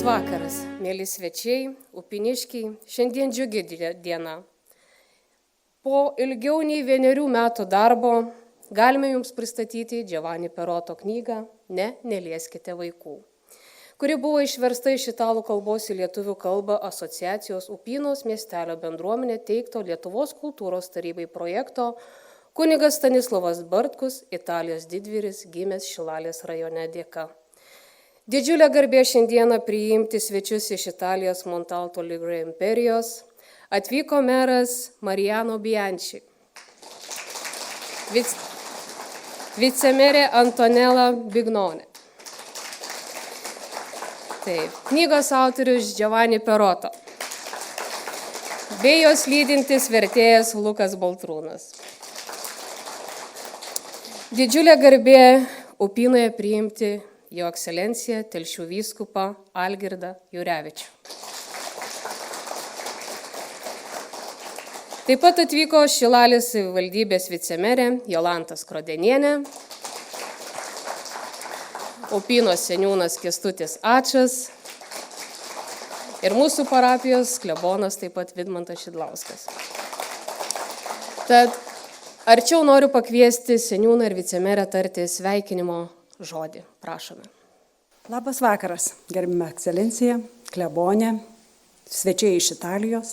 vakaras, mėly svečiai, upiniškiai, šiandien džiugi diena. Po ilgiau nei 1 metų darbo galime jums pristatyti Giovanni Peroto knygą Ne, nelieskite vaikų, kuri buvo išversta iš italų kalbos į lietuvių kalbą asociacijos Upynos miestelio bendruomenė teikto Lietuvos kultūros tarybai projekto kunigas Stanislovas Bartkus, Italijos didvyris, gimęs Šilalės rajone dėka. Didžiulė garbė šiandieną priimti svečius iš Italijos Montalto Ligure imperijos. Atvyko meras Mariano Bianchi, vicemerė Antonella Bignone. Taip, knygos autorius Giovanni Peroto, bei jos lydintis vertėjas Lukas Baltrūnas. Didžiulė garbė Upynoje priimti Jo ekscelenciją Telšių vyskupą Algirdą Jurevičių. Taip pat atvyko Šilalės savivaldybės vicemerė Jolanta Skrodenienė, Upynos seniūnas Kęstutis Ačas ir mūsų parapijos klebonas taip pat Vidmantas Šidlauskas. Tad arčiau noriu pakviesti seniūną ir vicemerę tarti sveikinimo žodį. Prašome. Labas vakaras, gerbima ekscelencija, klebonė, svečiai iš Italijos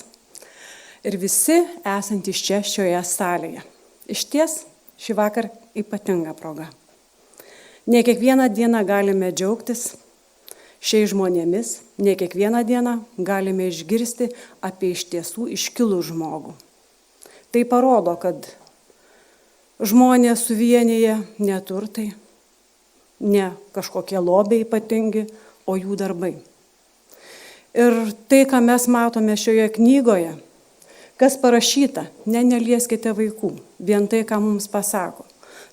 ir visi esantys čia šioje salėje. Išties šį vakar ypatinga proga. Ne kiekvieną dieną galime džiaugtis šiais žmonėmis, ne kiekvieną dieną galime išgirsti apie iš tiesų iškilų žmogų. Tai parodo, kad žmonės suvienyje neturtai, ne kažkokie lobiai ypatingi, o jų darbai. Ir tai, ką mes matome šioje knygoje, kas parašyta, nelieskite vaikų, vien tai, ką mums pasako.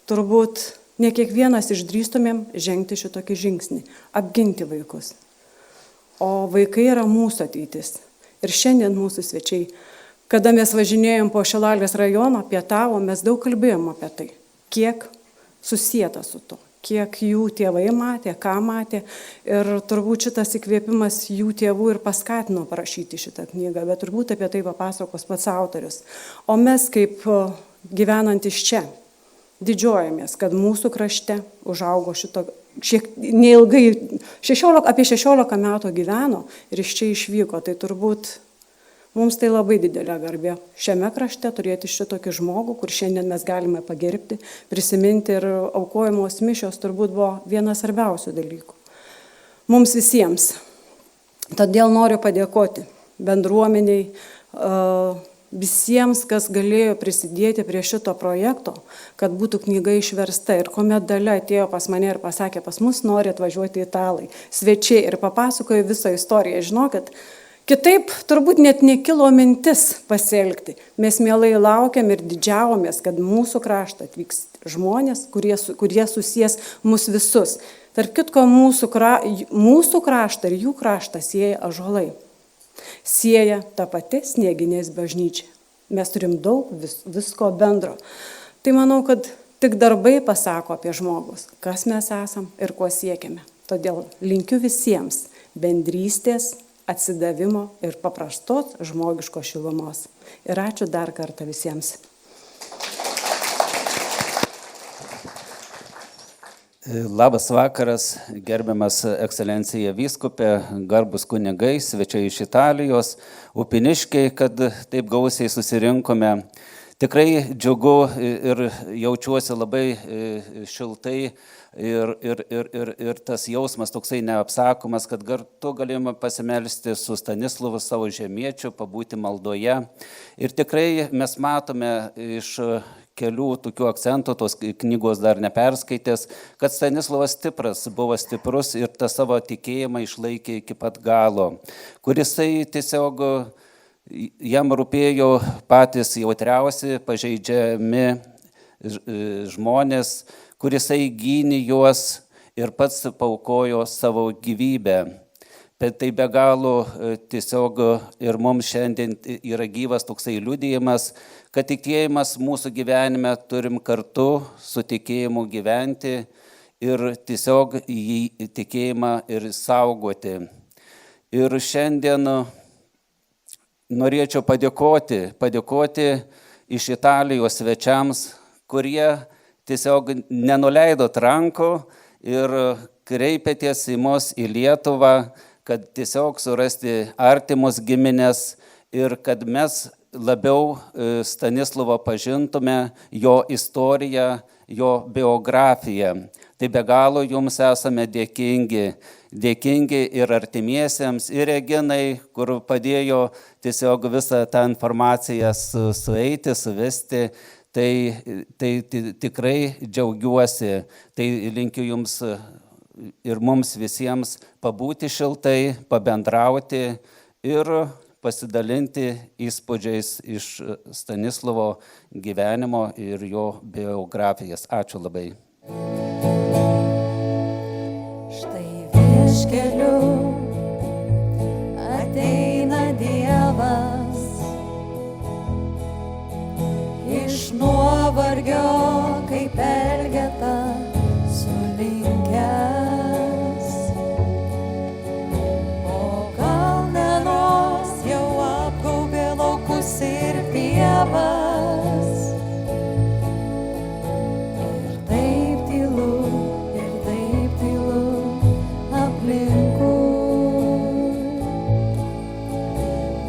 Turbūt ne kiekvienas išdrįstumėm žengti šitokį žingsnį, apginti vaikus. O vaikai yra mūsų ateitis. Ir šiandien mūsų svečiai, kada mes važinėjom po Šilalės rajoną, pietavom, mes daug kalbėjom apie tai, kiek susieta su to, kiek jų tėvai matė, ką matė. Ir turbūt šitas įkvėpimas jų tėvų ir paskatino parašyti šitą knygą, bet turbūt apie tai papasakos pats autorius. O mes kaip gyvenantis čia didžiuojamės, kad mūsų krašte užaugo šito, neilgai, apie 16 metų gyveno ir iš čia išvyko. Tai turbūt mums tai labai didelė garbė šiame krašte turėti šitokį žmogų, kur šiandien mes galime pagerbti, prisiminti, ir aukojamos mišios turbūt buvo vienas svarbiausių dalykų mums visiems. Todėl noriu padėkoti bendruomeniai, visiems, kas galėjo prisidėti prie šito projekto, kad būtų knyga išversta. Ir kuomet Dalia atėjo pas mane ir pasakė, pas mus nori atvažiuoti italai, svečiai, ir papasakojo visą istoriją, žinokit, kitaip turbūt net nekilo mintis pasielgti. Mes mielai laukiam ir didžiavomės, kad mūsų kraštą atvyks žmonės, kurie susijęs mus visus. Tarp kitko, mūsų kraštą ir jų kraštą sieja ąžuolai. Sieja ta pati Snieginės bažnyčia. Mes turim daug visko bendro. Tai manau, kad tik darbai pasako apie žmogus, kas mes esam ir ko siekiame. Todėl linkiu visiems bendrystės, atsidavimo ir paprastos žmogiškos šilumos. Ir ačiū dar kartą visiems. Labas vakaras, gerbiamas ekscelencija vyskupė, garbus kunigai, svečiai iš Italijos, upiniškiai, kad taip gausiai susirinkome. Tikrai džiugu ir jaučiuosi labai šiltai ir tas jausmas toksai neapsakomas, kad kartu galėjome pasimelsti su Stanislovu, savo žemiečiu, pabūti maldoje. Ir tikrai mes matome iš kelių tokių akcentų, tos knygos dar neperskaitęs, kad Stanislovas buvo stiprus ir tą savo tikėjimą išlaikė iki pat galo, kurisai tiesiog jam rūpėjo patys jautriausi, pažeidžiami žmonės, kurisai gynė juos ir pats paaukojo savo gyvybę. Bet tai be galo tiesiog ir mums šiandien yra gyvas toksai liudijimas, kad tikėjimas mūsų gyvenime turim kartu su tikėjimu gyventi ir tiesiog jį tikėjimą ir saugoti. Ir šiandien norėčiau padėkoti iš Italijos svečiams, kurie tiesiog nenuleidot rankų ir kreipėtės į mus į Lietuvą, kad tiesiog surasti artimus giminės ir kad mes labiau Stanislovą pažintume, jo istoriją, jo biografiją. Tai be galo jums esame dėkingi ir artimiesiems, ir Reginai, kur padėjo tiesiog visą tą informaciją sueiti, suvesti. Tai tikrai džiaugiuosi. Tai linkiu jums ir mums visiems pabūti šiltai, pabendrauti ir pasidalinti įspūdžiais iš Stanislovo gyvenimo ir jo biografijas. Ačiū labai. Štai vieškeliu ateina Dievas, iš nuovargio kaip elgeta sulinkęs. O gal nenos jau apgaubė laukus ir pievas. Ir taip tylu aplinkui.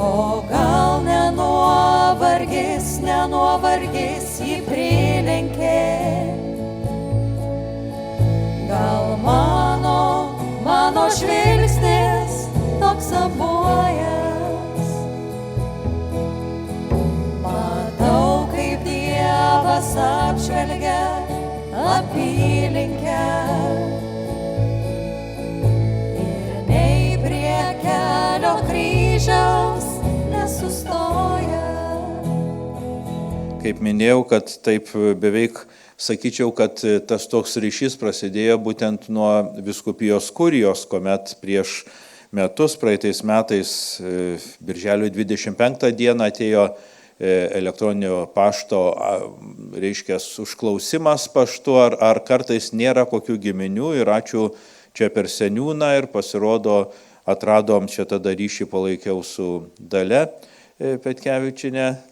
O gal nenuovargis jį prilenkė. Gal mano žvilgsnis toks abuojas. Matau, kaip Dievas apžvelgia apylinkę. Ir nei prie kelio kryžiaus nesustoja. Kaip minėjau, kad taip beveik sakyčiau, kad tas toks ryšys prasidėjo būtent nuo vyskupijos kurijos, kuomet prieš metus, praeitais metais, birželio 25 dieną atėjo elektroninio pašto, užklausimas paštu, ar kartais nėra kokių giminių, ir ačiū čia per seniūną, ir pasirodo, atradom čia tada ryšį, palaikiau su Dalia Petkevičienė.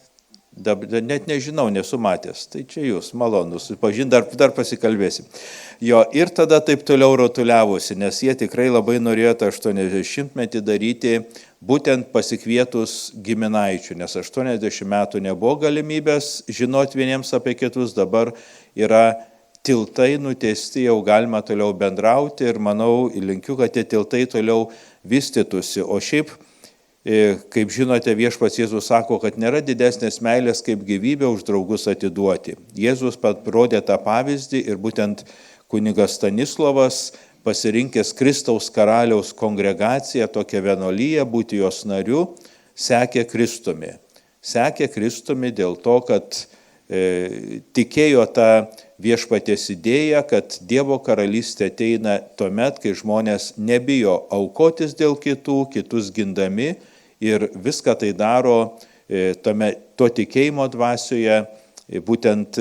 Net nežinau, nesu matęs. Tai čia jūs, malonu, susipažinti, dar pasikalbėsim. Jo, ir tada taip toliau rotuliavosi, nes jie tikrai labai norėjo tą 80-metį daryti, būtent pasikvietus giminaičių, nes 80 metų nebuvo galimybės žinoti vieniems apie kitus, dabar yra tiltai nutiesti, jau galima toliau bendrauti ir manau, linkiu, kad tie tiltai toliau vystytųsi. O šiaip, kaip žinote, viešpats Jėzus sako, kad nėra didesnės meilės kaip gyvybę už draugus atiduoti. Jėzus parodė tą pavyzdį ir būtent kunigas Stanislovas, pasirinkęs Kristaus karaliaus kongregaciją, tokią vienuolyją, būti jos nariu, sekė Kristumi. Sekė Kristumi dėl to, kad tikėjo tą viešpaties idėją, kad Dievo karalystė ateina tuomet, kai žmonės nebijo aukotis dėl kitų, kitus gindami, ir viską tai daro to tikėjimo dvasioje, būtent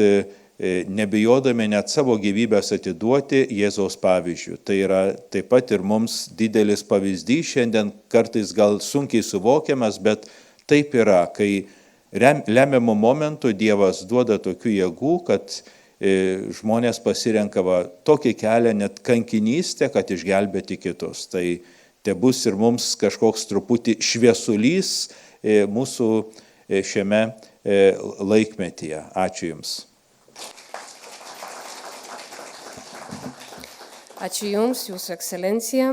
nebijodami net savo gyvybės atiduoti Jėzaus pavyzdžių. Tai yra taip pat ir mums didelis pavyzdys, šiandien kartais gal sunkiai suvokiamas, bet taip yra, kai lemiamų momentų Dievas duoda tokių jėgų, kad žmonės pasirenka tokį kelią, net kankinystę, kad išgelbėti kitus. Tai bus ir mums kažkoks truputį šviesulys mūsų šiame laikmetyje. Ačiū Jums. Ačiū Jums, Jūsų ekscelencija.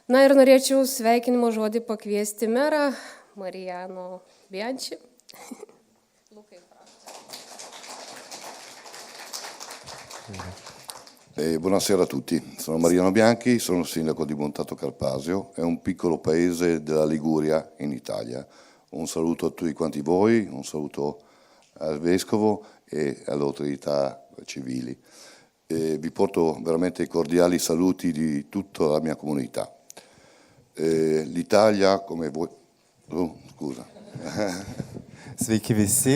Na ir norėčiau sveikinimo žodį pakviesti merą Mariano Bianchi. Buonasera a tutti, sono Mariano Bianchi, sono sindaco di Montato Carpasio, è un piccolo paese della Liguria in Italia. Un saluto a tutti quanti voi, un saluto al Vescovo e alle autorità civili. Vi porto veramente cordiali saluti di tutta la mia comunità. L'Italia, come voi... scusa. Sveiki visi,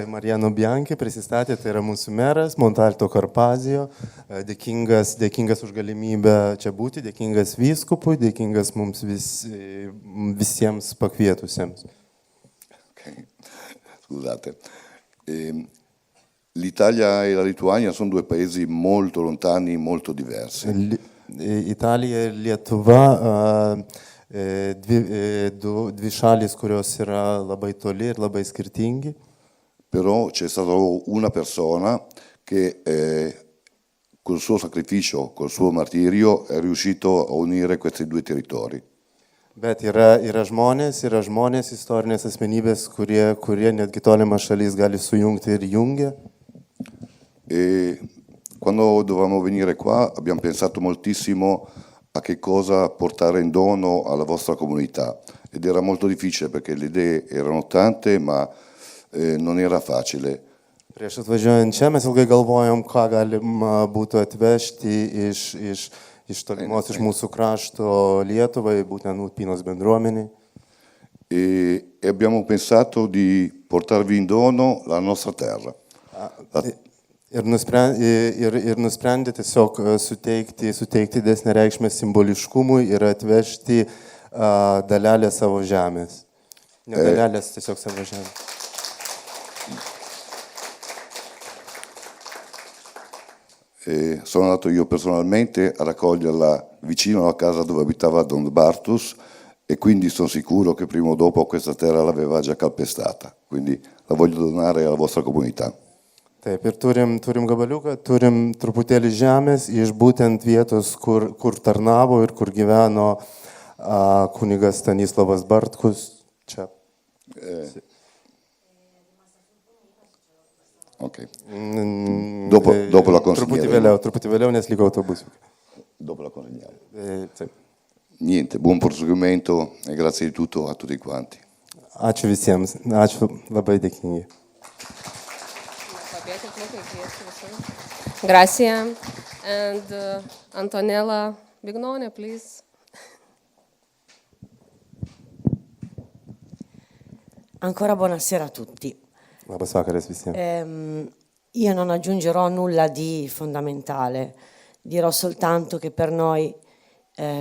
Mariano Bianchi prisistatė, tai yra mūsų meras, Montalto Karpazijo. Dėkingas už galimybę čia būti, dėkingas vyskupui, dėkingas mums visiems pakvietusiems. Ok, scusate. L'Italia e la Lituania sono due paesi molto lontani, molto diversi. Italija ir Lietuva, dvi šalis, kurios yra labai toli ir labai skirtingi. Però c'è stata una persona che col suo sacrificio, col suo martirio è riuscito a unire questi due territori. Bet yra žmonės, istorinės asmenybės, kurie netgi tolimas šalis gali sujungti ir jungia. E quando dovevamo venire qua abbiamo pensato moltissimo a che cosa portare in dono alla vostra comunità ed era molto difficile perché le idee erano tante ma non era facile. Prieš atvažiuojant čia mes ilgai galvojom, ką galima būtų atvežti iš tolimos, iš mūsų krašto Lietuvai, būtent Ulpinos bendruomeniai. E abbiamo pensato di portarvi in dono la nostra terra. Ir nusprendė tiesiog suteikti didesnę reikšmę simboliškumui ir atvežti dalelę savo žemės. Ne dalelės, tiesiog savo žemės. Sono andato io personalmente a raccoglierla vicino alla casa dove abitava Don Bartus e quindi sono sicuro che prima o dopo questa terra l'aveva già calpestata, quindi la voglio donare alla vostra comunità. Taip, ir turim gabaliuką, turim truputėlį žemės iš būtent vietos, kur tarnavo ir kur gyveno kunigas Stanislavas Bartkus. Čia. Ok. Dopo la consegniamo. Truputį vėliau, nes liko autobusų. Dopo la consegniamo. Taip. Niente, buon proseguimento e grazie di tutto a tutti quanti. Ačiū visiems, ačiū, labai dėkingi. Gracia. And Antonella Bignone, please. Ancora buonasera a tutti. Labas vakaras visiems. Io non aggiungerò nulla di fondamentale, dirò soltanto che per noi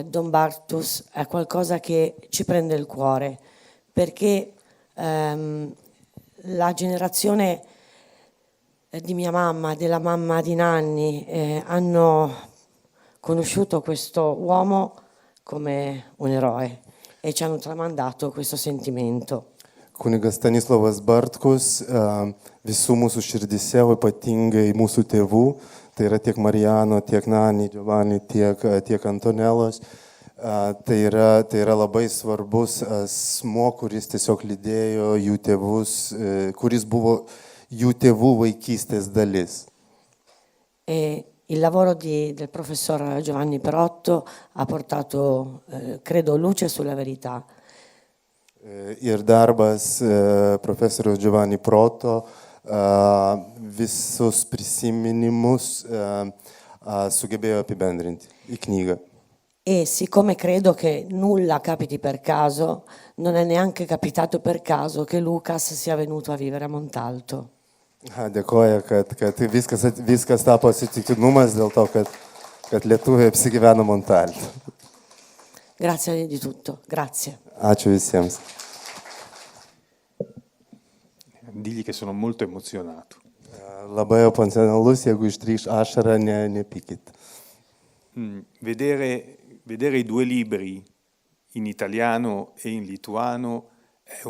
Don Bartus è qualcosa che ci prende il cuore, perché la generazione di mia mamma, della mamma di Nanni, hanno conosciuto questo uomo come un eroe e ci hanno tramandato questo sentimento. Kunigas Stanislavas Bartkus visų mūsų širdise, o ypatingai mūsų tėvų, tai yra tiek Marijano, tiek Nani, Giovanni, tiek Antonelos, tai yra labai svarbus asmo, kuris tiesiog lydėjo jų tėvus, kuris buvo jų tėvų vaikystės dalis. E il lavoro del professor Giovanni Perotto ha portato, credo, luce sulla verità. Ir darbas profesoriaus Giovanni Proto visus prisiminimus sugebėjo apibendrinti į knygą. E siccome credo che nulla capiti per caso, non è neanche capitato per caso che Lucas sia venuto a vivere a Montalto. Dėkoju, kad viskas tapo atsitiktinumas dėl to, kad lietuviai apsigyveno Montalte. Grazie di tutto, grazie. Ačiū visiems. Digli che sono molto emozionato. Labai emocionalus, jeigu ištrykš ašarą, nepykit. Vedere i due libri in italiano e in lituano è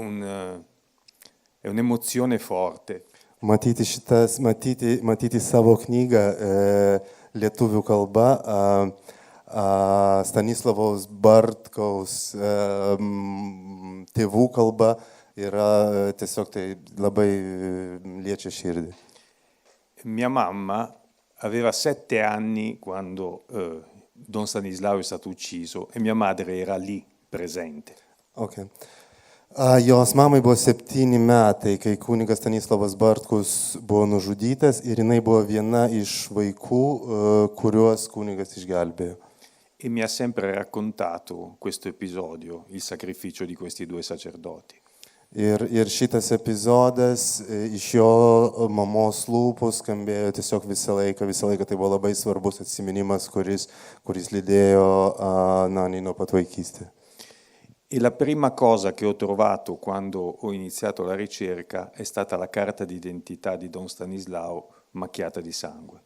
un'emozione forte. Matyti savo knygą lietuvių kalba, Stanislavos Bartkaus tėvų kalba yra tiesiog tai labai liečia širdį. Mia mamma aveva 7 anni quando Don Stanislao è stato ucciso e mia madre era lì presente. Okay. Jos mamai buvo 7 metai, kai kunigas Stanislavas Bartkus buvo nužudytas ir jinai buvo viena iš vaikų, kuriuos kunigas išgelbėjo. E mi ha sempre raccontato questo episodio, il sacrificio di questi 2 sacerdoti. Ir šitas epizodas iš jo mamos lūpų skambėjo tiesiog visą laiką. Tai buvo labai svarbus atsiminimas, kuris lydėjo Nani nuo pat vaikystės. E la prima cosa che ho trovato quando ho iniziato la ricerca è stata la carta d'identità di Don Stanislao macchiata di sangue.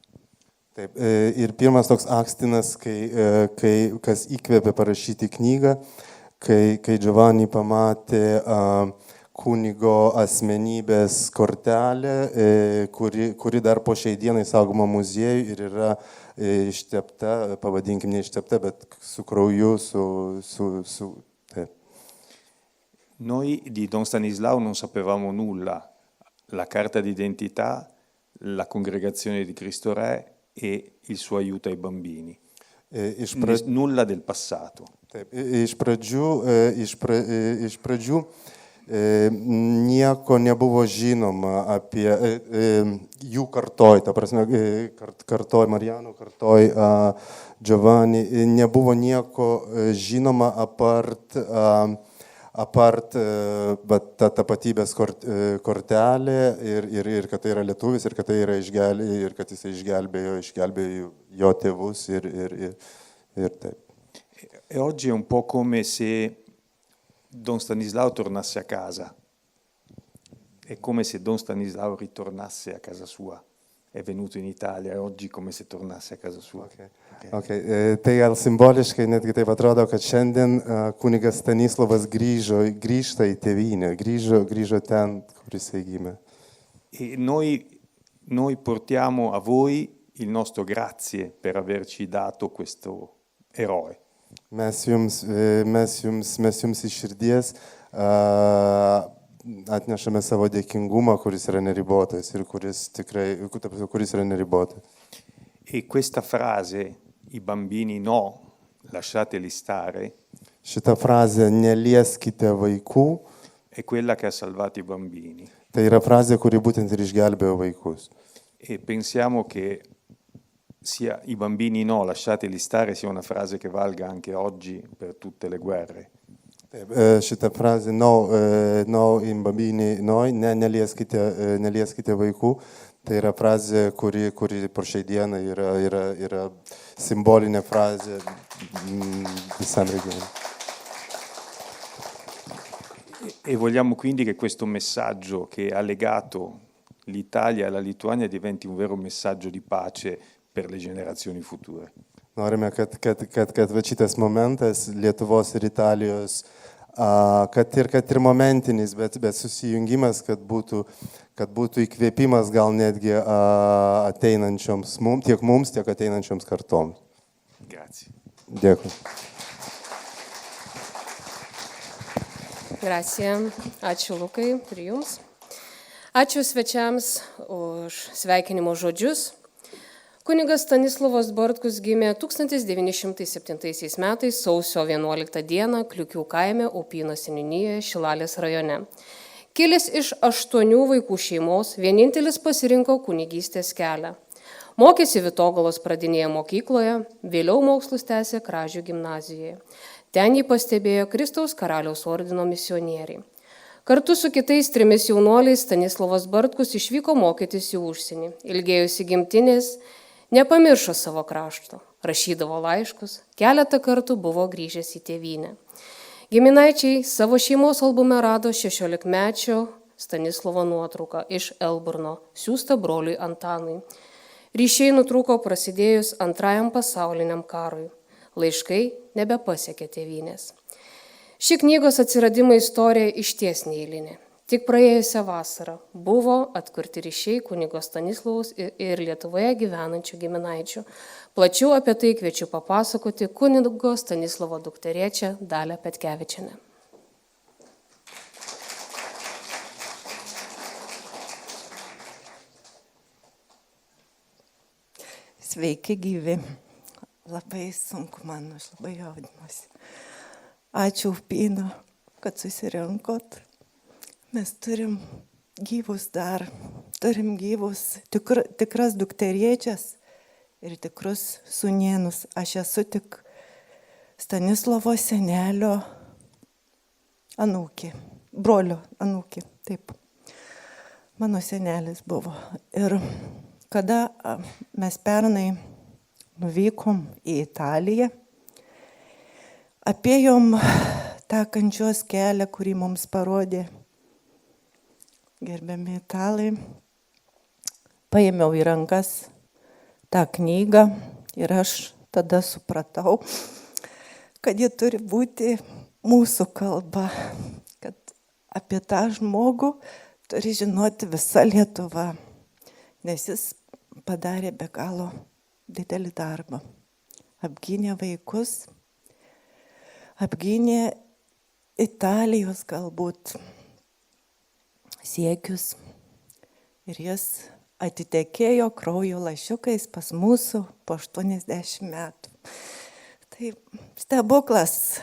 Taip, ir pirmas toks akstinas, kas įkvėpė parašyti knygą, kai Giovanni pamatė kunigo asmenybės kortelę, kuri dar po šiai dienai saugoma muziejui ir yra ištepta, pavadinkim ne ištepta, bet su krauju, taip. Noi di Don Stanislao non sapevamo nulla, la carta d'identità, la congregazione di Cristo Re e il suo aiuto ai bambini. Nulla del passato. Taip, iš pradžių nieko nebuvo žinoma apie jų kartoj, ta prasme, kartoj Marijano, kartoj Giovanni, nebuvo nieko žinoma apart ta tapatybės kortelė ir kad tai yra lietuvis ir kad tai yra ir kad jis išgelbėjo jo tėvus ir taip. E oggi è un po' come se Don Stanislao tornasse a casa. È come se Don Stanislao ritornasse a casa sua. È venuto in Italia, è oggi come se tornasse a casa sua. Okay. Tai gal simboliškai netgi taip atrodo, kad šiandien kunigas Stanislavas grįžta į tėvynę, grįžo ten, kur jisai gimė. E noi portiamo a voi il nostro grazie per averci dato questo eroe. Mes jums iš širdies atnešame savo dėkingumą, kuris yra neribotas ir kuris yra neribotas. E questa frase, i bambini no, lasciateli stare, šita frazė nelieskite vaikų, è quella che ha salvato i bambini. Tai yra frazė, kuri būtent ir išgelbėjo vaikus. E pensiamo che sia i bambini no, lasciateli stare, sia una frase che valga anche oggi per tutte le guerre. Šitą frazę no i bambini no, nelieskite vaikų, tai yra frazė, kuri po šiai dieną yra simbolinė frazė visam regionui. E vogliamo quindi che questo messaggio che ha legato l'Italia e la Lituania diventi un vero messaggio di pace per le generazioni future. Norime, kad šitas momentas Lietuvos ir Italijos, kad ir momentinis, bet susijungimas, kad būtų įkvėpimas gal netgi ateinančioms mums, tiek ateinančioms kartoms. Grazie. Dėkui. Gracija. Ačiū Lukai ir jums. Ačiū svečiams už sveikinimo žodžius. Kunigas Stanislovas Bartkus gimė 1907 metais sausio 11 dieną Kliukių kaime Upyno seniūnijoje Šilalės rajone. Kilęs iš 8 vaikų šeimos, vienintelis pasirinko kunigystės kelią. Mokėsi Vitogalos pradinėje mokykloje, vėliau mokslus tęsė Kražių gimnazijoje. Ten jį pastebėjo Kristaus karaliaus ordino misionieriai. Kartu su kitais 3 jaunuoliais Stanislovas Bartkus išvyko mokytis į užsienį. Ilgėjusi gimtinės, nepamiršo savo krašto, rašydavo laiškus, keletą kartų buvo grįžęs į tėvynę. Giminaičiai savo šeimos albume rado 16-mečio Stanislovo nuotrauką iš Elburno, siųstą broliui Antanui. Ryšiai nutrūko prasidėjus Antrajam pasauliniam karui. Laiškai nebepasiekė tėvynės. Ši knygos atsiradimo istorija išties neeilinė. Tik praėjusią vasarą buvo atkurti ryšiai kunigo Stanislovaus ir Lietuvoje gyvenančių giminaičių. Plačiau apie tai kviečiu papasakoti kunigo Stanislovo dukterėčią Dalią Petkevičienę. Sveiki gyvi. Labai sunku man, aš labai jaudinuosi. Ačiū Upyno, kad susirinkot. Mes turim gyvus dar, turim gyvus tikras dukterėčias ir tikrus sūnėnus. Aš esu tik Stanislovo senelio anūkė. brolio anūkė, taip. Mano senelis buvo. Ir kada mes pernai nuvykom į Italiją, apėjom tą kančios kelią, kurį mums parodė gerbiami italai. Paėmiau į rankas tą knygą ir aš tada supratau, kad ji turi būti mūsų kalba, kad apie tą žmogų turi žinoti visa Lietuva, nes jis padarė be galo didelį darbą. Apgynė vaikus, apgynė Italijos galbūt siekius ir jis atitekėjo kraujo lašiukais pas mūsų po 80 metų. Tai stebuklas.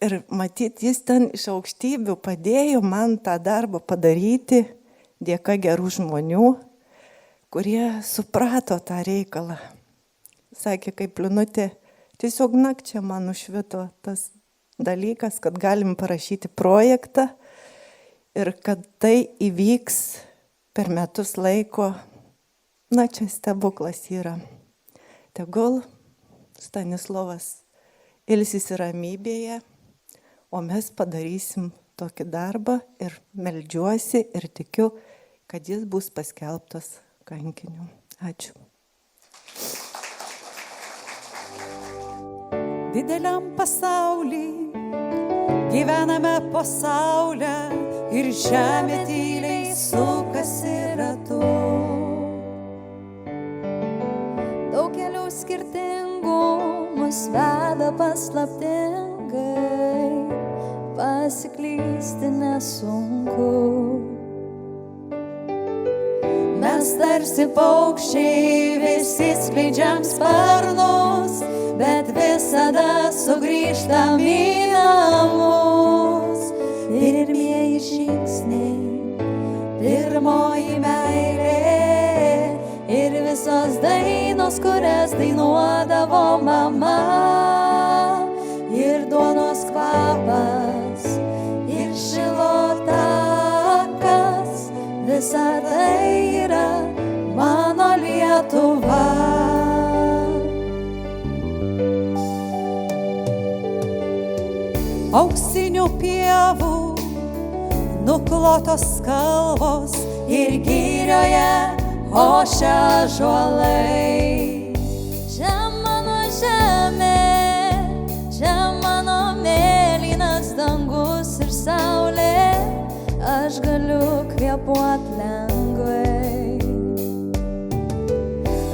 Ir matyt, jis ten iš aukštybių padėjo man tą darbą padaryti dėka gerų žmonių, kurie suprato tą reikalą. Sakė, kaip Linutė, tiesiog nakčia man nušvito tas dalykas, kad galim parašyti projektą ir kad tai įvyks per metus laiko. Na, čia stebuklas yra. Tegul Stanislovas ilsisi ramybėje, o mes padarysim tokį darbą ir meldžiuosi ir tikiu, kad jis bus paskelbtas kankiniu. Ačiū. Dideliam pasaulį gyvename po saulę ir žemė tyliai sukasi ratu. Daug kelių skirtingų mus veda paslaptingai, pasiklysti nesunku. Mes tarsi paukščiai visi skleidžiam sparnus, bet visada sugrįžtam į namus. Pirmieji žingsniai, pirmoji meilė ir visos dainos, kurias dainuodavo mama. Ir duonos kvapas, ir šilo takas, visa tai yra mano Lietuva. Auksinių pievų nuklotos kalvos ir girioje ošia ąžuolai. Čia mano žemė, čia mano mėlynas dangus ir saulė, aš galiu kvėpuot lengvai.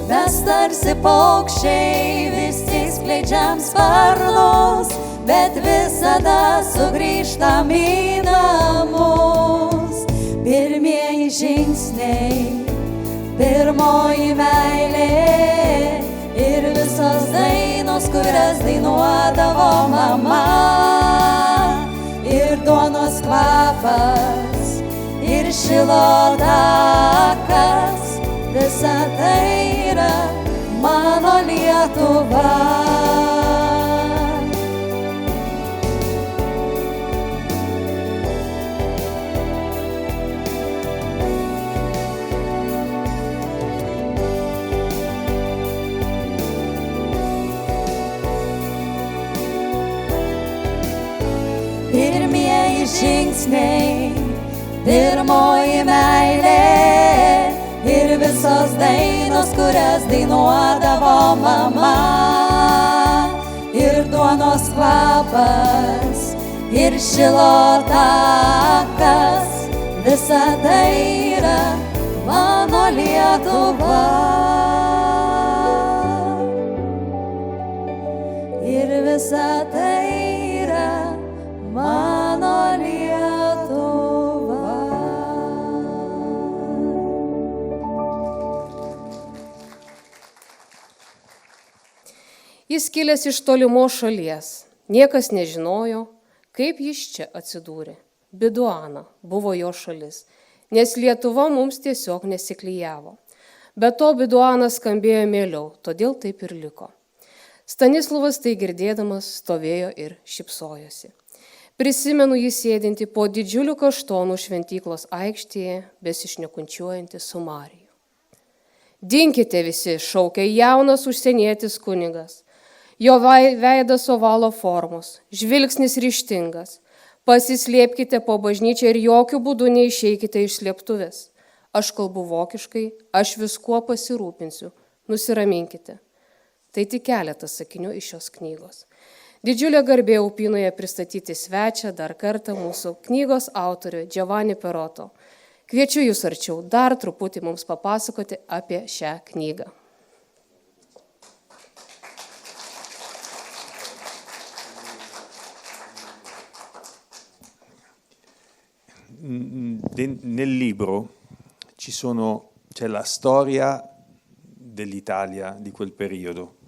Mes tarsi paukščiai visi skleidžiam sparnus, bet visada sugrįžtam į namus. Pirmieji žingsniai, pirmoji meilė ir visos dainos, kurias dainuodavo mama. Ir duonos kvapas, ir šilo takas, visa tai yra mano Lietuva. Pirmieji žingsniai, pirmoji meilė ir visos dainos, kurias dainuodavo mama. Ir duonos kvapas, ir šilo takas, visa tai yra mano Lietuva. Ir visa tai yra mano Lietuva. Jis kilęs iš tolimos šalies, niekas nežinojo, kaip jis čia atsidūrė. Biduana buvo jo šalis, nes Lietuva mums tiesiog nesiklijavo. Be to Biduanas skambėjo mieliau, todėl taip ir liko. Stanislovas tai girdėdamas stovėjo ir šypsojosi. Prisimenu jį sėdinti po didžiulių kaštonų šventyklos aikštėje, besišnekunčiuojantį su Mariju. Dinkite visi, šaukė jaunas užsienietis kunigas. Jo veidas ovalo formos, žvilgsnis ryžtingas. Pasislėpkite po bažnyčią ir jokių būdų neišeikite iš slėptuvės. Aš kalbu vokiškai, aš viskuo pasirūpinsiu, nusiraminkite. Tai tik keletas sakinių iš šios knygos. Didžiulė garbė Upinoje pristatyti svečią dar kartą mūsų knygos autorių Giovanni Peroto. Kviečiu jūs arčiau dar truputį mums papasakoti apie šią knygą. Nel libro c'è la storia dell'Italia di quel periodo.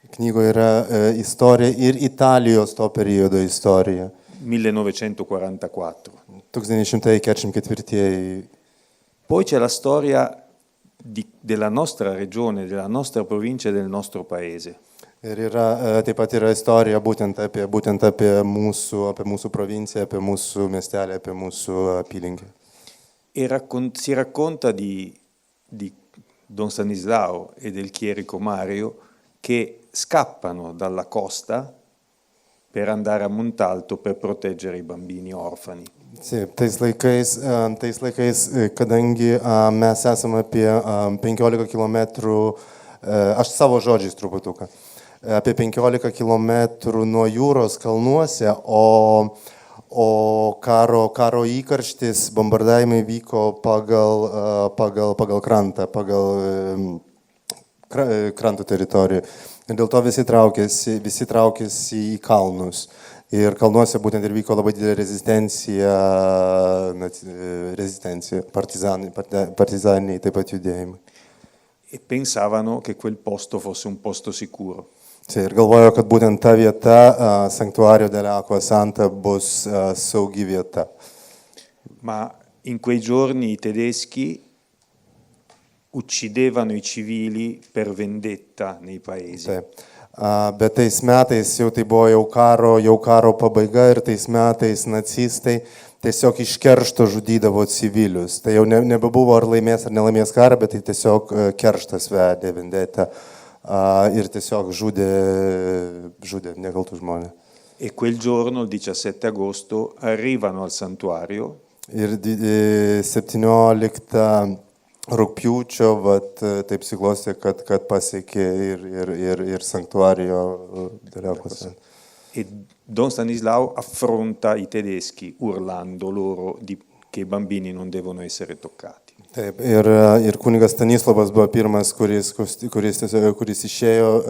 Knygoje yra istorija ir Italijos to periodo istorija. 1944. 1944. Poi c'è la storia della nostra regione, della nostra provincia e del nostro paese. Ir yra, taip pat yra istorija būtent apie mūsų provinciją, apie mūsų miestelį, apie mūsų apylinkę. Si racconta di Don Stanislao e del chierico Mario che scappano dalla costa per andare a Montalto per proteggere i bambini orfani. Taip, tais laikais, kadangi mes esame apie 15 kilometrų, aš savo žodžiais truputuką, apie 15 kilometrų nuo jūros kalnuose, o karo įkarštis, bombardavimai vyko pagal krantą, pagal kranto teritoriją. Ir dėl to visi traukėsi į kalnus. Ir kalnuose būtent ir vyko labai didelė rezistencija, partizaniniai taip pat judėjimai. E pensavano che quel posto fosse un posto sicuro. Ir galvojo, kad būtent ta vieta, Sanctuario dell'Acqua Santa, bus saugi vieta. Ma in quei giorni i tedeschi uccidevano i civili per vendetta nei paesi. Taip. Bet tais metais jau tai buvo jau karo pabaiga ir tais metais nacistai tiesiog iš keršto žudydavo civilius. Tai jau nebebuvo ar laimės ar nelaimės karą, bet tai tiesiog kerštas vedė vendetą ir tiesiog žudė nekaltus žmonės. E quel giorno, il 17 agosto, arrivano al santuario. Ir 17 rugpjūčio, taip siklostė, kad pasiekė ir Sanctuario dell'Acqua Santa. E Don Stanislao affronta i tedeschi urlando loro che i bambini non devono essere toccati. Taip, ir kunigas Stanislavas buvo pirmas, kuris išėjo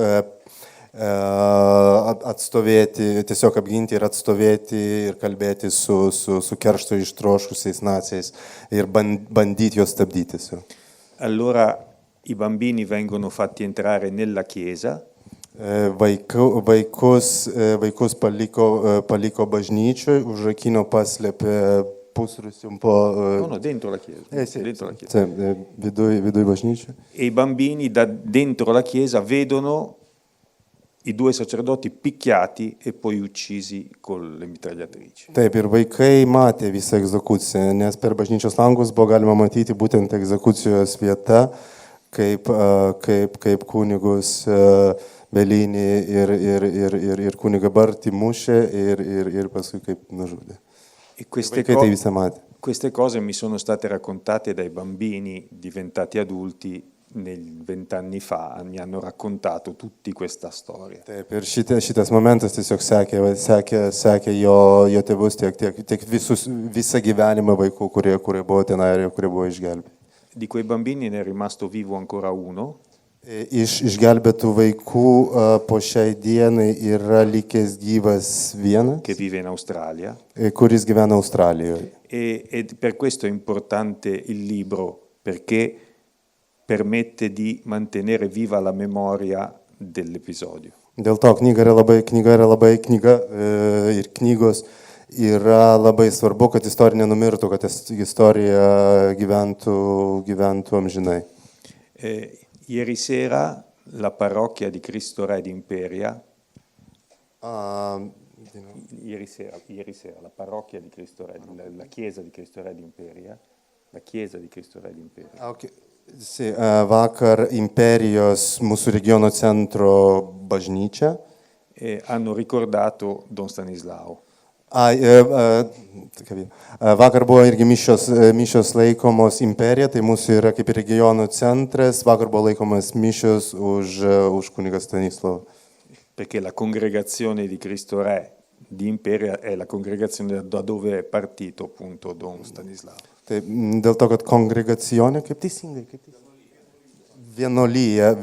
atstovėti, tiesiog apginti ir atstovėti ir kalbėti su keršto ištroškusiais naciais ir bandyti juos stabdyti. Allora i bambini vengono fatti entrare nella chiesa. Vaikus paliko bažnyčioje, užrakino paslėpė pusrūsį po... No, dentro la chiesa. Dentro la chiesa. Viduj bažnyčioje. E i bambini da dentro la chiesa vedono i due sacerdoti picchiati e poi uccisi con le mitragliatrici. Taip, ir vaikai matė visą egzekuciją, nes per bažnyčios langus buvo galima matyti būtent egzekucijos vieta, kaip kunigus Belinį ir kunigą Bartį mušė ir paskui kaip nužudė. E queste cose mi sono state raccontate dai bambini diventati adulti 20 anni fa, mi hanno raccontato tutti questa storia. Taip, ir šitas momentas tiesiog sekė jo tėvus tiek visą gyvenimą vaikų, kurie buvo tenai ir kurie buvo išgelbėti. Di quei bambini ne è rimasto vivo ancora uno. Iš išgelbėtų vaikų po šiai dienai yra likęs gyvas vienas, che vive in Australia. Kuris gyvena Australijoje. E per questo è importante il libro, perché permette di mantenere viva la memoria dell'episodio. Dėl to knyga ir knygos yra labai svarbu, kad istorija nenumirtų, kad istorija gyventų amžinai. Ieri sera la parrocchia di Cristo Re di Imperia Ieri sera la parrocchia di Cristo Re, la chiesa di Cristo Re d'Imperia, la chiesa di Cristo Re d'Imperia. Okay. Sì, vakar Imperijos mūsų regiono centro bažnyčia Hanno ricordato Don Stanislao. Vakar buvo irgi mišios laikomos Imperija, tai mūsų yra kaip ir regionų centras, vakar buvo laikomas mišios už kunigą Stanislavą. Perché la congregazione di Cristo Re di Imperia è la congregazione da dove è partito appunto Don Stanislao. Tai dėl to, kad kongregacionė, kaip teisingai, vienuolyje,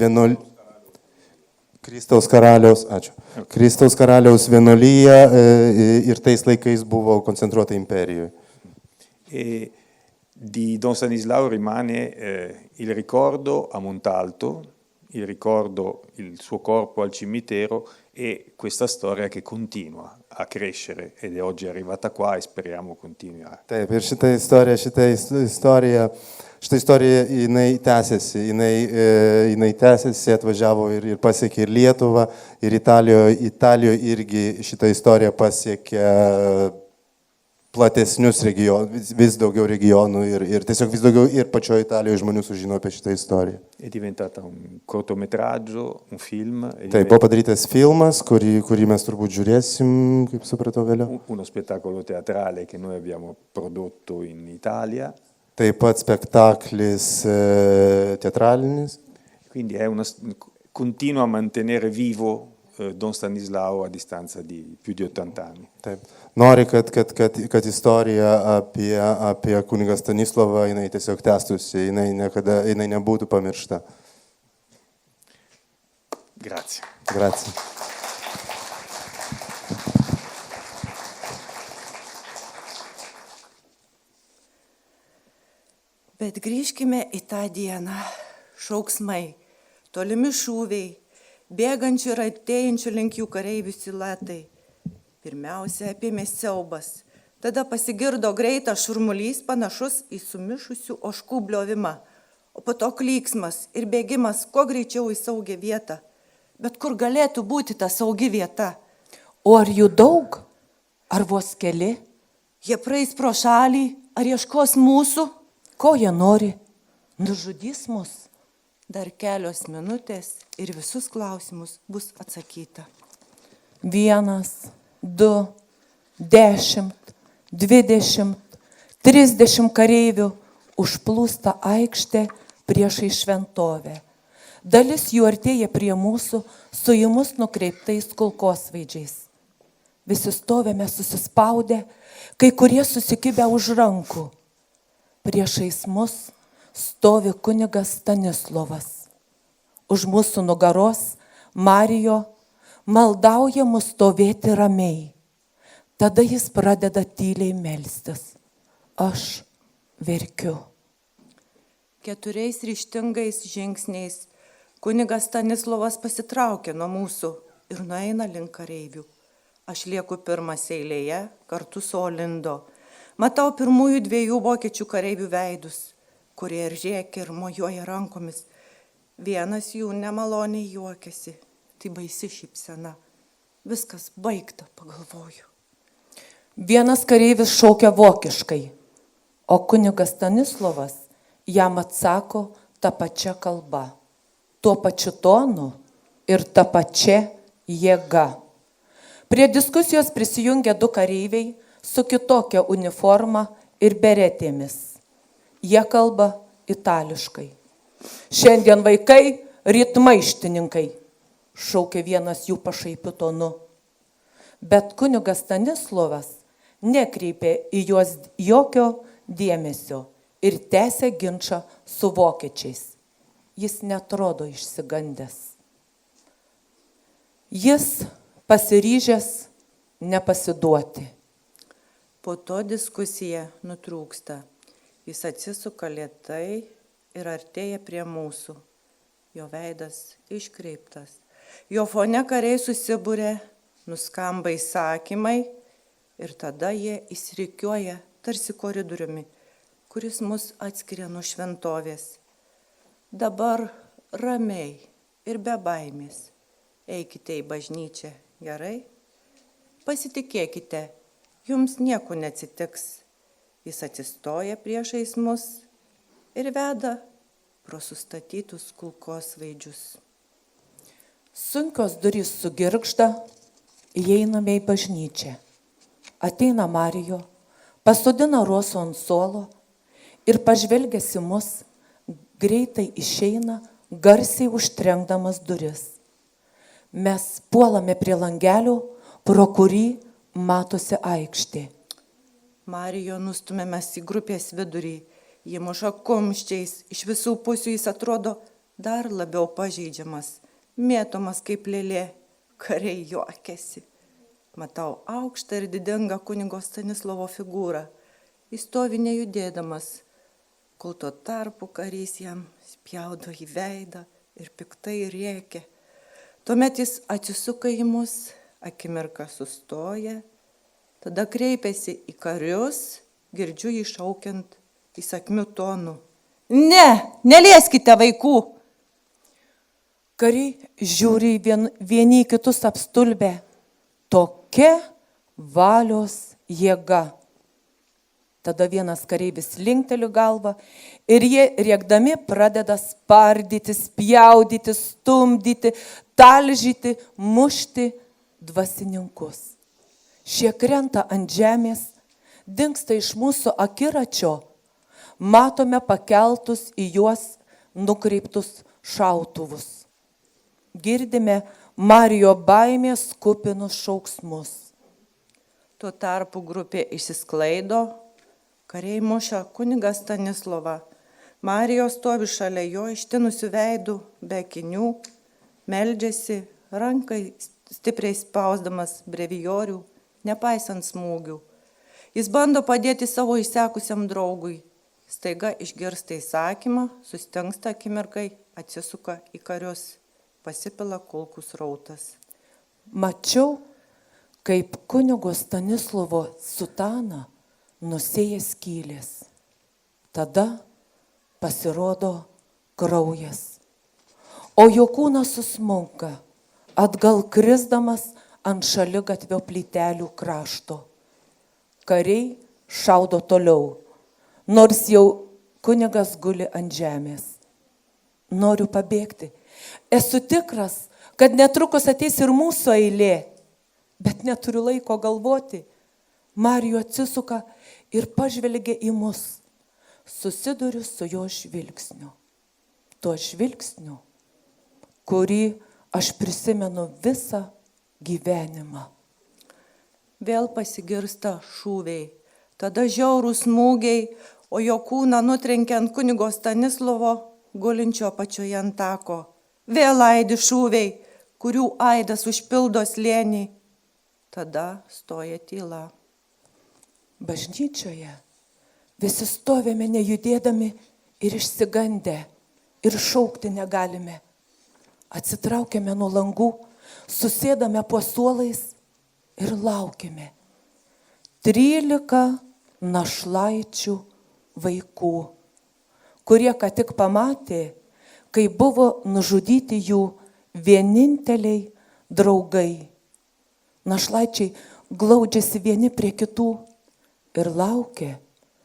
Kristaus karaliaus, ačiū. Kristaus karaliaus vienuolyje ir tais laikais buvo koncentruota imperijoje. E di Don Stanislao rimane il ricordo a Montalto, il ricordo, il suo corpo al cimitero e questa storia che continua a crescere ed è oggi arrivata qua e speriamo continui a. Taip, ir šita istorija jinai tęsiasi, atvažiavo ir pasiekė ir Lietuvą, ir Italijoje irgi šita istorija pasiekė platesnius regionus, vis daugiau regionų ir tiesiog vis daugiau ir pačioje Italijoje žmonių sužino apie šitą istoriją. È diventata un cortometraggio, un film. Taip, buvo padarytas filmas, kurį mes turbūt žiūrėsim, kaip supratau vėliau. Uno spettacolo teatrale che noi abbiamo prodotto in Italia. Taip pat spektaklis teatralinis. Quindi continua a mantenere vivo Don Stanislao a distanza di più di 80 anni. Taip. Nori, kad istorija apie kunigą Stanislavą jinai tiesiog tęstųsi, jinai nebūtų pamiršta. Grazie. Grazie. Bet grįžkime į tą dieną. Šauksmai, tolimi šūviai, bėgančių ir atėjančių link jų kareivių siluetai. Pirmiausia, apėmė siaubas. Tada pasigirdo greitas šurmulys panašus į sumišusių ožkų bliovimą, o po to klyksmas ir bėgimas kuo greičiau į saugią vietą. Bet kur galėtų būti ta saugi vieta? O ar jų daug? Ar vos keli? Jie praeis pro šalį, ar ieškos mūsų? Ko jie nori? Nužudys mus? Dar kelios minutės ir visus klausimus bus atsakyta. 1, 2, 10, 20, 30 kareivių užplūsta aikštė priešai šventovę. Dalis jų artėja prie mūsų su į mus nukreiptais kulkosvaidžiais. Visi stovėme susispaudę, kai kurie susikibę už rankų. Priešais mus stovi kunigas Stanislovas. Už mūsų nugaros Marijo maldauja mus stovėti ramiai. Tada jis pradeda tyliai melstis. Aš verkiu. 4 ryžtingais žingsniais kunigas Stanislovas pasitraukia nuo mūsų ir nueina link kareivių. Aš lieku pirmas eilėje kartu su Olindo. Matau pirmųjų 2 vokiečių kareivių veidus, kurie ir rėkia ir mojuoja rankomis. Vienas jų nemaloniai juokiasi. Tai baisi šypsena. Viskas baigta, pagalvoju. Vienas kareivis šaukia vokiškai, o kunigas Stanislovas jam atsako tą pačią kalbą, tuo pačiu tonu ir tą pačią jėgą. Prie diskusijos prisijungia 2 kareiviai su kitokia uniforma ir beretėmis. Jie kalba itališkai. Šiandien vaikai, ryt maištininkai, šaukia vienas jų pašaipiu tonu. Bet kunigas Stanislovas nekreipė į juos jokio dėmesio ir tęsė ginčą su vokiečiais. Jis netrodo išsigandęs. Jis pasiryžęs nepasiduoti. Po to diskusija nutrūksta. Jis atsisuka lėtai ir artėja prie mūsų. Jo veidas iškreiptas. Jo fone kariai susibūrė, nuskamba įsakymai ir tada jie įsirikiuoja tarsi koridoriumi, kuris mus atskiria nuo šventovės. Dabar ramiai ir be baimės eikite į bažnyčią, gerai? pasitikėkite, jums nieko neatsitiks. Jis atsistoja priešais mus ir veda pro sustatytus kulkos vaidžius. Sunkios durys sugirgžda, įeiname į bažnyčią. Ateina Marijo, pasodina Roso ant suolo ir pažvelgęs į mus, greitai išeina, garsiai užtrenkdamas duris. Mes puolame prie langelio, pro kurį matosi aikštė. Marijo nustumiamas į grupės vidurį, jį muša kumščiais, iš visų pusių jis atrodo dar labiau pažeidžiamas, mėtomas kaip lėlė, kariai juokiasi. Matau aukštą ir didingą kunigo Stanislovo figūrą, jis stovi nejudėdamas, kol tuo tarpu karys jam spjaudo į veidą ir piktai rėkia. Tuomet jis atsisuka į mus, akimirką sustoja, tada kreipiasi į karius, girdžiu jį šaukiant įsakmiu tonu. Ne, nelieskite vaikų! Kariai žiūri vieni į kitus apstulbę. Tokia valios jėga. Tada vienas kareivis linkteli galvą ir jie rėkdami pradeda spardyti, spjaudyti, stumdyti, talžyti, mušti dvasininkus. Šie krenta ant žemės, dingsta iš mūsų akiračio, matome pakeltus į juos nukreiptus šautuvus. Girdime Marijo baimės kupinus šauksmus. Tuo tarpu grupė išsisklaido, kariai muša kunigą Stanislovą. Marijo stovi šalia jo ištinusių veidų, be akinių, meldžiasi, rankai stipriai spausdamas brevijorių, nepaisant smūgių. Jis bando padėti savo išsekusiam draugui. Staiga išgirsta įsakymą, sustingsta akimirkai, atsisuka į karius. Pasipila kulkų srautas. Mačiau, kaip kunigo Stanislovo sutaną nusėja skylės. Tada pasirodo kraujas. O jo kūnas susmunka, atgal krisdamas ant šaligatvio plytelių krašto. Kariai šaudo toliau, nors jau kunigas guli ant žemės. Noriu pabėgti. Esu tikras, kad netrukus ateis ir mūsų eilė, bet neturiu laiko galvoti. Marijo atsisuka ir pažvelgia į mus. Susiduriu su jo žvilgsniu. Tuo žvilgsniu, kurį aš prisimenu visą gyvenimą. Vėl pasigirsta šūviai, tada žiaurūs smūgiai, o jo kūną nutrenkia ant kunigo Stanislovo, gulinčio apačioje ant tako. Vėl aidi šūviai, kurių aidas užpildo slėnį. Tada stoja tyla. Bažnyčioje visi stovėme nejudėdami ir išsigandę, ir šaukti negalime. Atsitraukiame nuo langų, susėdame po suolais ir laukiame. 13 našlaičių vaikų, kurie ką tik pamatė, kai buvo nužudyti jų vieninteliai draugai. Našlaičiai glaudžiasi vieni prie kitų ir laukia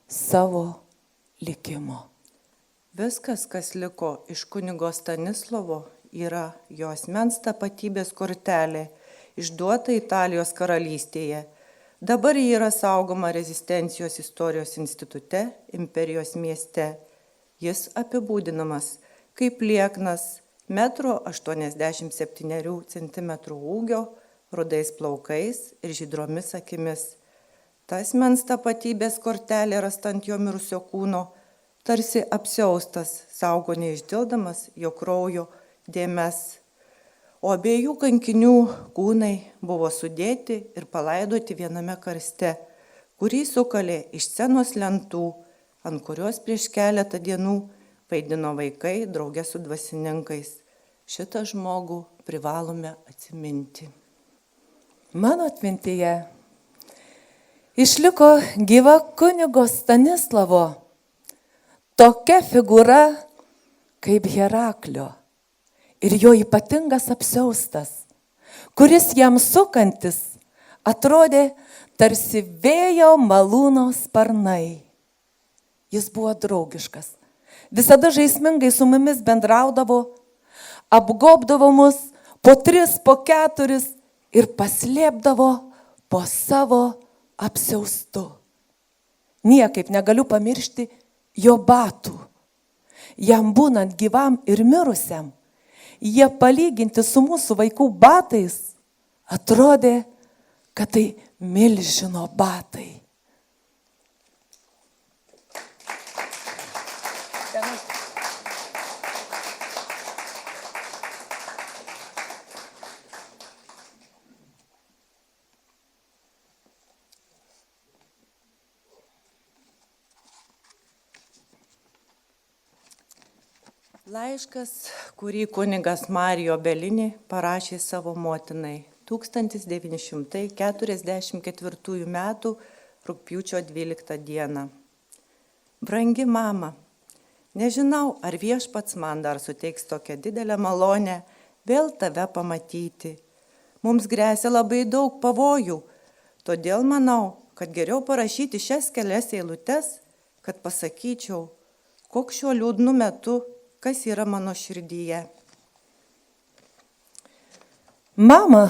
savo likimo. Viskas, kas liko iš kunigo Stanislovo, yra jo asmens tapatybės kortelė, išduota Italijos karalystėje. Dabar ji yra saugoma Rezistencijos istorijos institute, Imperijos mieste. Jis apibūdinamas kaip lieknas, 1,87 cm ūgio, rudais plaukais ir žydromis akimis. Ta asmens tapatybės kortelė rasta ant jo mirusio kūno, tarsi apsiaustas, saugo neišdildamas jo kraujo dėmes. O abiejų kankinių kūnai buvo sudėti ir palaidoti viename karste, kurį sukalė iš scenos lentų, ant kurios prieš keletą dienų vaidino vaikai drauge su dvasininkais. Šitą žmogų privalome atsiminti. Mano atmintyje išliko gyva kunigo Stanislovo tokia figūra kaip Heraklio ir jo ypatingas apsiaustas, kuris jam sukantis atrodė tarsi vėjo malūno sparnai. Jis buvo draugiškas, visada žaismingai su mumis bendraudavo, apgobdavo mus po 3, po 4 ir paslėpdavo po savo apsiaustu. Niekaip negaliu pamiršti jo batų. Jam būnant gyvam ir mirusiam, jie palyginti su mūsų vaikų batais atrodė, kad tai milžino batai. Laiškas, kurį kunigas Marijo Belinį parašė savo motinai 1944 m. rugpjūčio 12 d. Brangi mama, nežinau, ar viešpats man dar suteiks tokią didelę malonę vėl tave pamatyti. Mums gresia labai daug pavojų, todėl manau, kad geriau parašyti šias kelias eilutes, kad pasakyčiau, koks šiuo liūdnu metu, kas yra mano širdyje. Mama,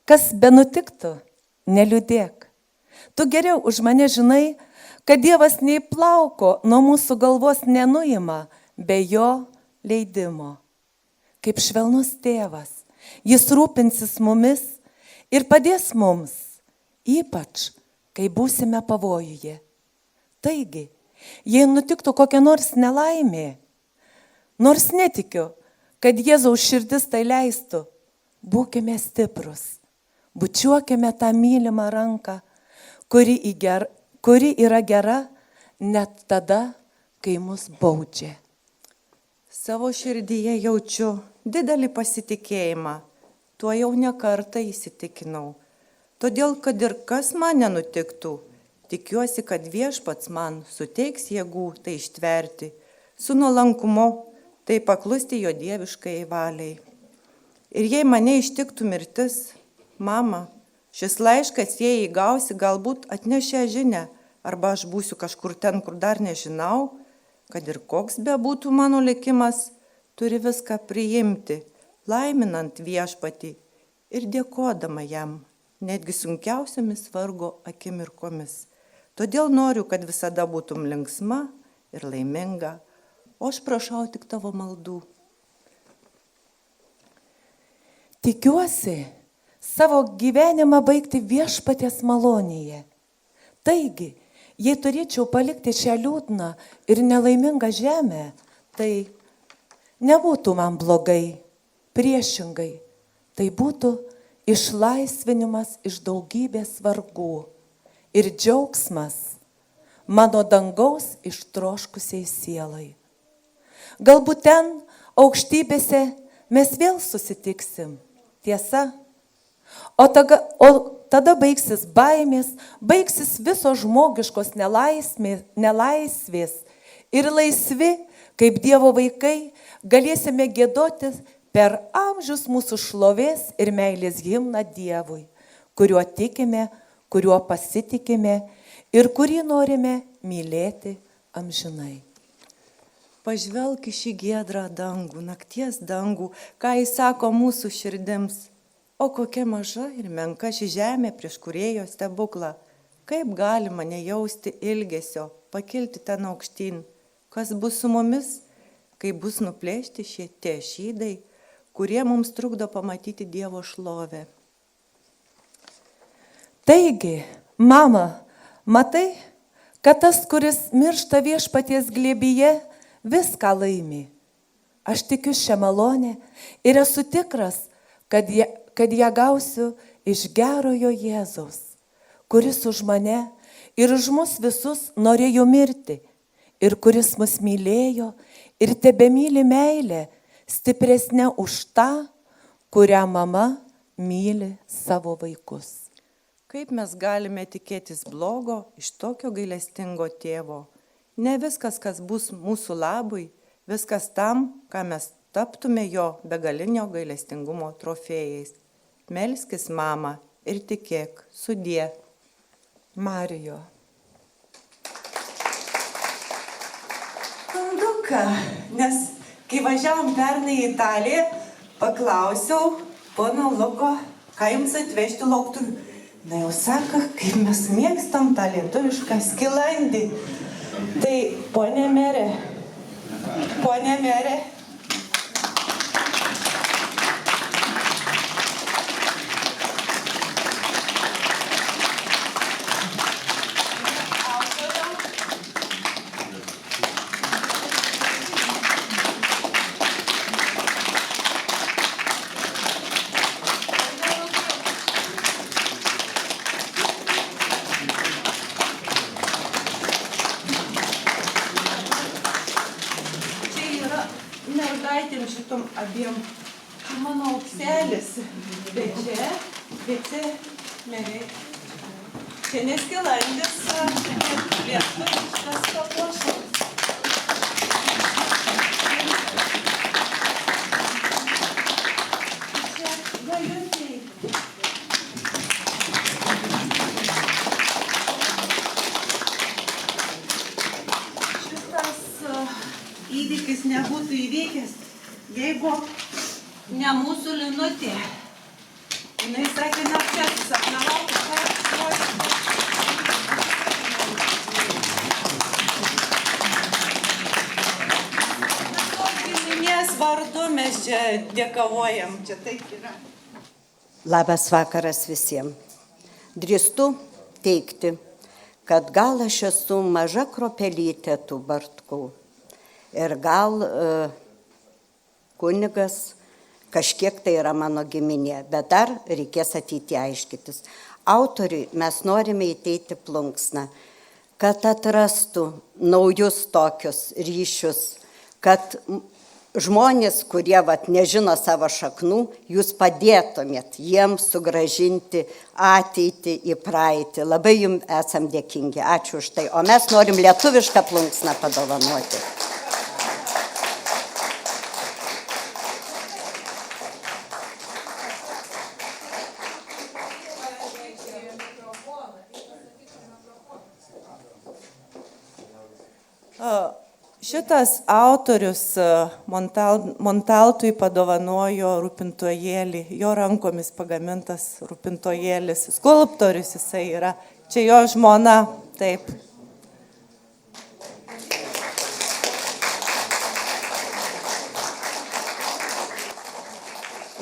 kas benutiktų, neliūdėk. Tu geriau už mane žinai, kad Dievas nei plauko nuo mūsų galvos nenuima be jo leidimo. Kaip švelnus tėvas, jis rūpinsis mumis ir padės mums, ypač kai būsime pavojuje. Taigi, jei nutiktų kokia nors nelaimė, nors netikiu, kad Jėzaus širdis tai leistų, būkime stiprus, bučiuokime tą mylimą ranką, kuri yra gera net tada, kai mus baudžia. Savo širdyje jaučiu didelį pasitikėjimą, tuo jau ne kartą įsitikinau. Todėl, kad ir kas man nenutiktų, tikiuosi, kad viešpats man suteiks jėgų tai ištverti, su nuolankumu tai paklusti jo dieviškai valiai. Ir jei mane ištiktų mirtis, mama, šis laiškas, jei įgausi, galbūt atnešę žinę, arba aš būsiu kažkur ten, kur dar nežinau, kad ir koks bebūtų mano likimas, turi viską priimti, laiminant viešpatį ir dėkodama jam, netgi sunkiausiamis vargo akimirkomis. Todėl noriu, kad visada būtum linksma ir laiminga, o aš prašau tik tavo maldų. Tikiuosi savo gyvenimą baigti viešpaties malonėje. Taigi, jei turėčiau palikti šią liūdną ir nelaimingą žemę, tai nebūtų man blogai, priešingai, tai būtų išlaisvinimas iš daugybės vargų ir džiaugsmas mano dangaus ištroškusiai sielai. Galbūt ten, aukštybėse, mes vėl susitiksim, tiesa? O tada baigsis baimės, baigsis visos žmogiškos nelaisvės ir laisvi, kaip Dievo vaikai, galėsime giedoti per amžius mūsų šlovės ir meilės himną Dievui, kuriuo tikime, kuriuo pasitikime ir kurį norime mylėti amžinai. Pažvelk į šį giedrą dangų, nakties dangų, ką jis sako mūsų širdims. O kokia maža ir menka ši žemė prieš kūrėjo stebuklą. Kaip galima nejausti ilgesio, pakilti ten aukštyn. Kas bus su mumis, kai bus nuplėšti šitie šydai, kurie mums trukdo pamatyti Dievo šlovę. Taigi, mama, matai, kad tas, kuris miršta viešpaties glėbyje, viską laimi. Aš tikiu šią malonę ir esu tikras, kad ją gausiu iš gerojo Jėzaus, kuris už mane ir už mus visus norėjo mirti ir kuris mus mylėjo ir tebemyli meilę stipresnę už tą, kurią mama myli savo vaikus. Kaip mes galime tikėtis blogo iš tokio gailestingo tėvo? Ne viskas, kas bus mūsų labui, viskas tam, ką mes taptume jo begalinio gailestingumo trofėjais. Melskis, mama, ir tikėk. Sudie. Marijo. Skanduka, nes kai važiavom pernai į Italiją, paklausiau pono Luko, ką jums atvežti lauktuvių. Na jau sako, kaip mes mėgstam tą lietuvišką skilandį. Tai, ponė merė, mergaitėm šitom abiem. Čia mano aukselis. Bet čia nereikia. Čia neskilandis, čia lietuviškas papuošalas. Čia galiu teikti. Šitas įvykis nebūtų įvykęs, jeigu ne mūsų Linutė. Jinai sakė, nakčia susapnavau, giminės vardu mes čia dėkavojam, čia taip yra. Labas vakaras visiems. Drįstu teikti, kad gal aš esu maža kropelytė tų Bartkų. Ir gal kunigas kažkiek tai yra mano giminė, bet dar reikės ateityje aiškytis. Autoriui mes norime įteikti plunksną, kad atrastų naujus tokius ryšius, kad žmonės, kurie nežino savo šaknų, jūs padėtumėt jiems sugrąžinti ateitį į praeitį. Labai jums esam dėkingi. Ačiū už tai. O mes norim lietuvišką plunksną padovanoti. Šitas autorius Montaltui padovanojo rūpintojėlį, jo rankomis pagamintas rūpintojėlis. Skulptorius jisai yra, čia jo žmona, taip.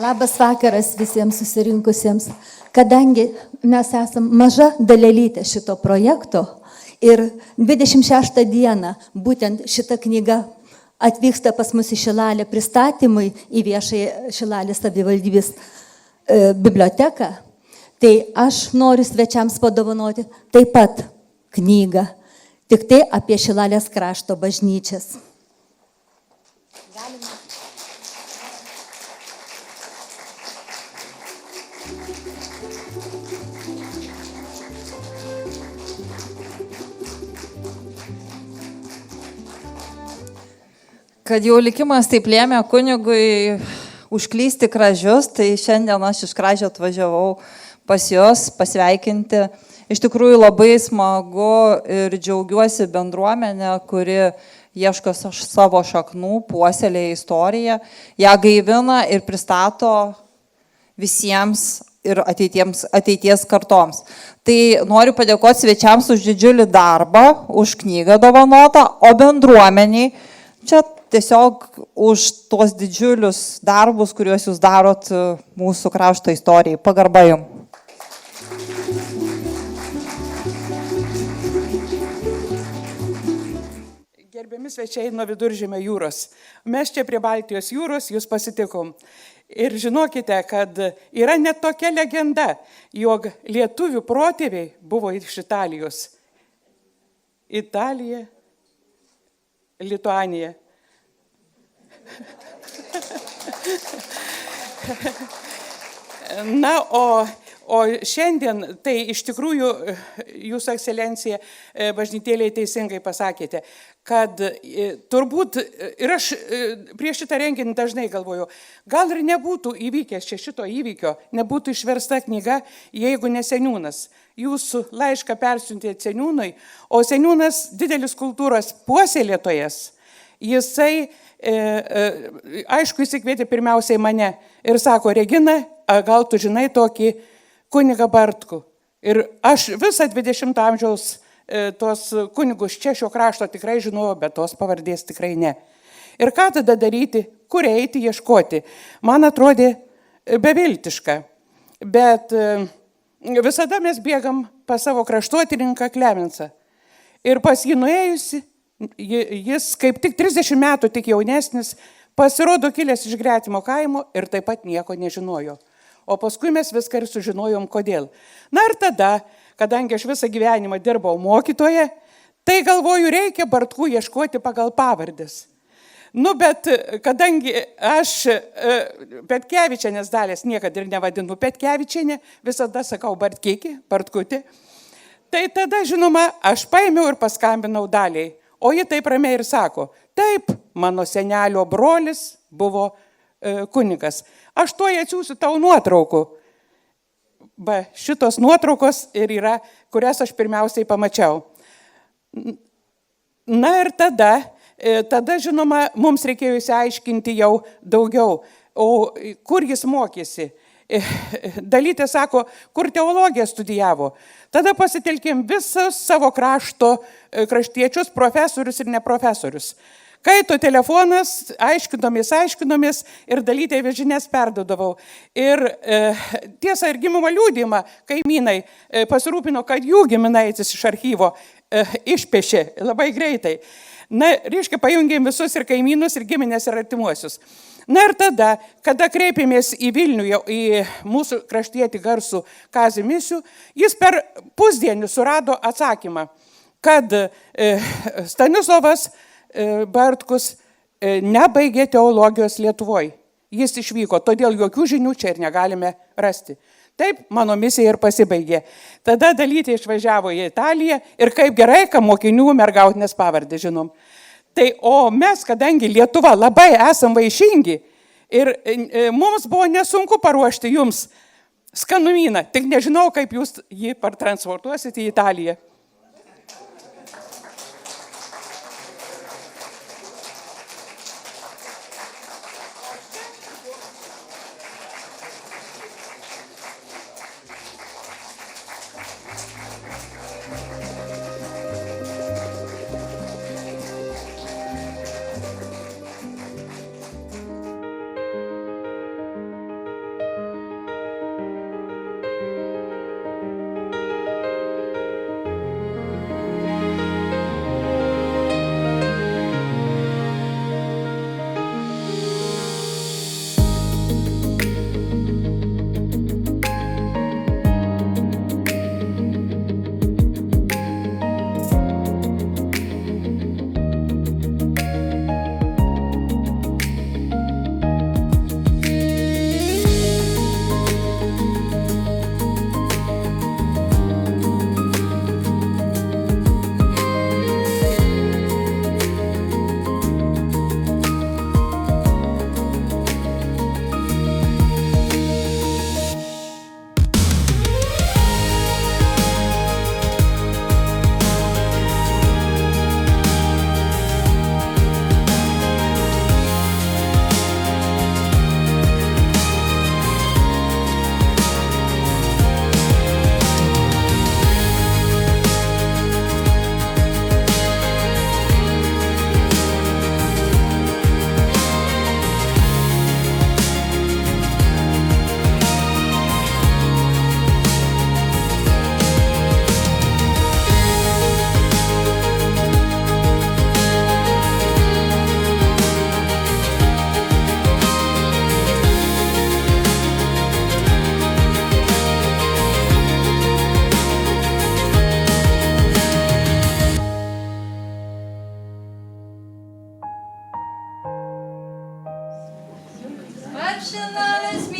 Labas vakaras visiems susirinkusiems. Kadangi mes esam maža dalelytė šito projekto, ir 26 dieną būtent šita knyga atvyksta pas mus į Šilalę pristatymui į viešąją Šilalės savivaldybės biblioteką, tai aš noriu svečiams padovanoti taip pat knygą, tik tai apie Šilalės krašto bažnyčias. Kad jau likimas taip lėmė kunigui užklysti Kražius, tai šiandien aš iš Kražių atvažiavau pas juos pasveikinti. Iš tikrųjų labai smagu ir džiaugiuosi bendruomenė, kuri ieško savo šaknų, puoselėja istoriją, ją gaivina ir pristato visiems ir ateities kartoms. Tai noriu padėkoti svečiams už didžiulį darbą, už knygą dovanotą, o bendruomeniai čia tiesiog už tuos didžiulius darbus, kuriuos jūs darot mūsų krašto istorijai. Pagarba jums. Gerbiami svečiai nuo Viduržemio jūros. Mes čia prie Baltijos jūros jūs pasitikom. Ir žinokite, kad yra net tokia legenda, jog lietuvių protėviai buvo iš Italijos. Italija, Lituanija. Na, o šiandien, tai iš tikrųjų, Jūsų ekscelencija, bažnytėliai teisingai pasakėte, kad turbūt, ir aš prieš šitą renginį dažnai galvoju, gal ir nebūtų įvykęs šito įvykio, nebūtų išversta knyga, jeigu ne seniūnas. Jūsų laišką persiuntė seniūnui, o seniūnas didelis kultūros puoselėtojas. Jisai, aišku, įsikvietė pirmiausiai mane ir sako, Regina, gal tu žinai tokį kunigą Bartkų. Ir aš visą 20 amžiaus tos kunigus čia šio krašto tikrai žinojau, bet tos pavardės tikrai ne. Ir ką tada daryti, kur eiti, ieškoti. Man atrodė beviltiška, bet visada mes bėgam pas savo kraštotininką Klemensą. Ir pas jį nuėjusi, jis kaip tik 30 metų tik jaunesnis, pasirodo kilęs iš gretimo kaimo ir taip pat nieko nežinojo. O paskui mes viską ir sužinojom, kodėl. Na ir tada, kadangi aš visą gyvenimą dirbau mokytoje, tai galvoju, reikia Bartkų ieškoti pagal pavardės. Nu, bet kadangi aš Petkevičienės Dalės niekada ir nevadinu Petkevičienė, visada sakau Bartkikį, Bartkutį, tai tada, žinoma, aš paėmiau ir paskambinau Daliai. O ji taip ramiai ir sako, taip, mano senelio brolis buvo kunigas. Aš tuoj atsiųsiu tau nuotraukų. Va, šitos nuotraukos ir yra, kurias aš pirmiausiai pamačiau. Na ir tada, žinoma, mums reikėjo įsiaiškinti jau daugiau, o kur jis mokėsi. Dalytė sako, kur teologiją studijavo. Tada pasitelkėm visus savo krašto kraštiečius, profesorius ir neprofesorius. Kaito telefonas, aiškinomės ir Dalytė žinias perdodavau. Ir tiesa ir gimimo liudijimą kaimynai pasirūpino, kad jų giminaitis iš archyvo išpešė labai greitai. Na, reiškia, pajungėm visus ir kaimynus, ir giminės, ir artimuosius. Na ir tada, kada kreipėmės į Vilnių, į mūsų kraštietį garsų Kazį Misių, jis per pusdienį surado atsakymą, kad Stanislovas Bartkus nebaigė teologijos Lietuvoje. Jis išvyko, todėl jokių žinių čia ir negalime rasti. Taip, mano misija ir pasibaigė. Tada Dalytė išvažiavo į Italiją ir kaip gerai, kad mokinių mergautinės pavardė žinom. Tai, o mes, kadangi Lietuva labai esam vaišingi ir mums buvo nesunku paruošti jums skanumyną, tik nežinau, kaip jūs jį partransportuosite į Italiją. Marshmallows